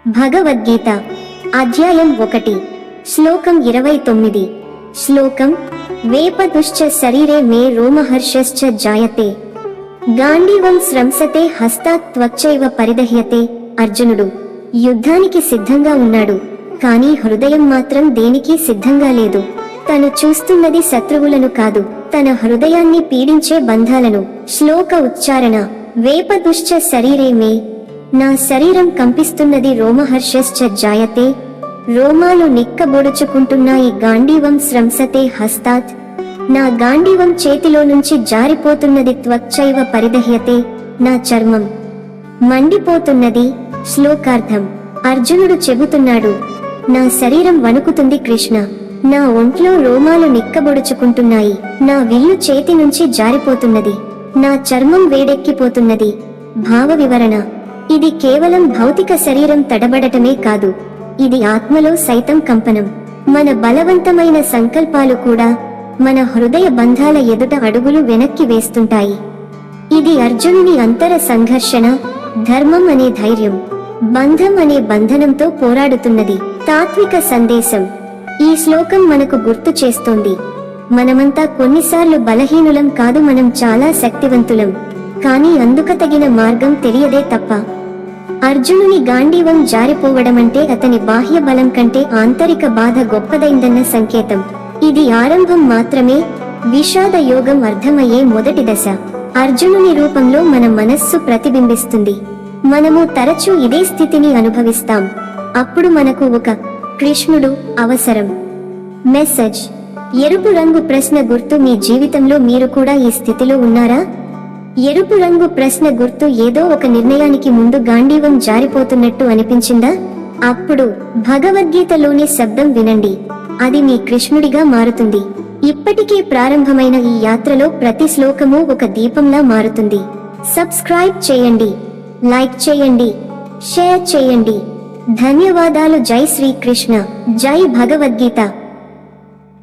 భగవద్గీత అధ్యాయం 1 శ్లోకం 29 శ్లోకం వేపతుశ్చ శరీరే మే రోమహర్షశ్చ జాయతే గాంధీవం స్రంసతే హస్తాత్ త్వచ్చైవ పరిదహ్యతే. అర్జునుడు యుద్ధానికి సిద్ధంగా ఉన్నాడు, కానీ హృదయం మాత్రం దేనికి సిద్ధంగా లేదు. తను చూస్తున్నది శత్రువులను కాదు, తన హృదయాన్ని పీడించే బంధాలను. శ్లోక ఉచ్చారణ వేపతుశ్చ శరీరే మే, నా శరీరం కంపిస్తున్నది. రోమహర్షశ్చ జాయతే, రోమాలు నిక్కబొడుచుకుంటున్నాయి. గాంధీవం స్రంసతే హస్తాత్, నా గాంధీవం చేతిలో నుంచి జారిపోతున్నది. త్వచ్చైవ పరిదహ్యతే, నా చర్మం మండిపోతున్నది. శ్లోకార్థం అర్జునుడు చెబుతున్నాడు, నా శరీరం వణుకుతుంది కృష్ణ, నా ఒంట్లో రోమాలు నిక్కబొడుచుకుంటున్నాయి, నా విల్లు చేతి నుంచి జారిపోతున్నది, నా చర్మం వేడెక్కిపోతున్నది. భావ వివరణ ఇది కేవలం భౌతిక శరీరం తడబడటమే కాదు, ఇది ఆత్మలో సైతం కంపనం. మన బలవంతమైన సంకల్పాలు కూడా మన హృదయ బంధాల ఎదుట అడుగులు వెనక్కి వేస్తుంటాయి. ఇది అర్జునుని అంతర సంఘర్షణ. ధర్మం అనే ధైర్యం, బంధం అనే బంధనంతో పోరాడుతున్నది. తాత్విక సందేశం ఈ శ్లోకం మనకు గుర్తు చేస్తోంది, మనమంతా కొన్నిసార్లు బలహీనులం కాదు, మనం చాలా శక్తివంతులం, కానీ అందుకు తగిన మార్గం తెలియదే తప్ప. అర్జునుని గాంధీవం జారిపోవడమంటే అతని బాహ్య బలం కంటే ఆంతరిక బాధ గొప్పదైందన్న సంకేతం. ఇది ఆరంభం మాత్రమే, విషాద యోగం అర్థమయ్యే మొదటి దశ. అర్జునుని రూపంలో మన మనస్సు ప్రతిబింబిస్తుంది. మనము తరచూ ఇదే స్థితిని అనుభవిస్తాం. అప్పుడు మనకు ఒక కృష్ణుడు అవసరం. మెసేజ్: ఎరుపు రంగు ప్రశ్న గుర్తు. మీ జీవితంలో మీరు కూడా ఈ స్థితిలో ఉన్నారా? ఎరుపు రంగు ప్రశ్న గుర్తు ఏదో ఒక నిర్ణయానికి ముందు గాంధీవం జారిపోతున్నట్టు అనిపించిందా? అప్పుడు భగవద్గీతలోని శబ్దం వినండి, అది మీ కృష్ణుడిగా మారుతుంది. ఇప్పటికే ప్రారంభమైన ఈ యాత్రలో ప్రతి శ్లోకము ఒక దీపంలా మారుతుంది. సబ్స్క్రైబ్ చేయండి, లైక్ చేయండి, షేర్ చేయండి. ధన్యవాదాలు. జై శ్రీకృష్ణ, జై భగవద్గీత.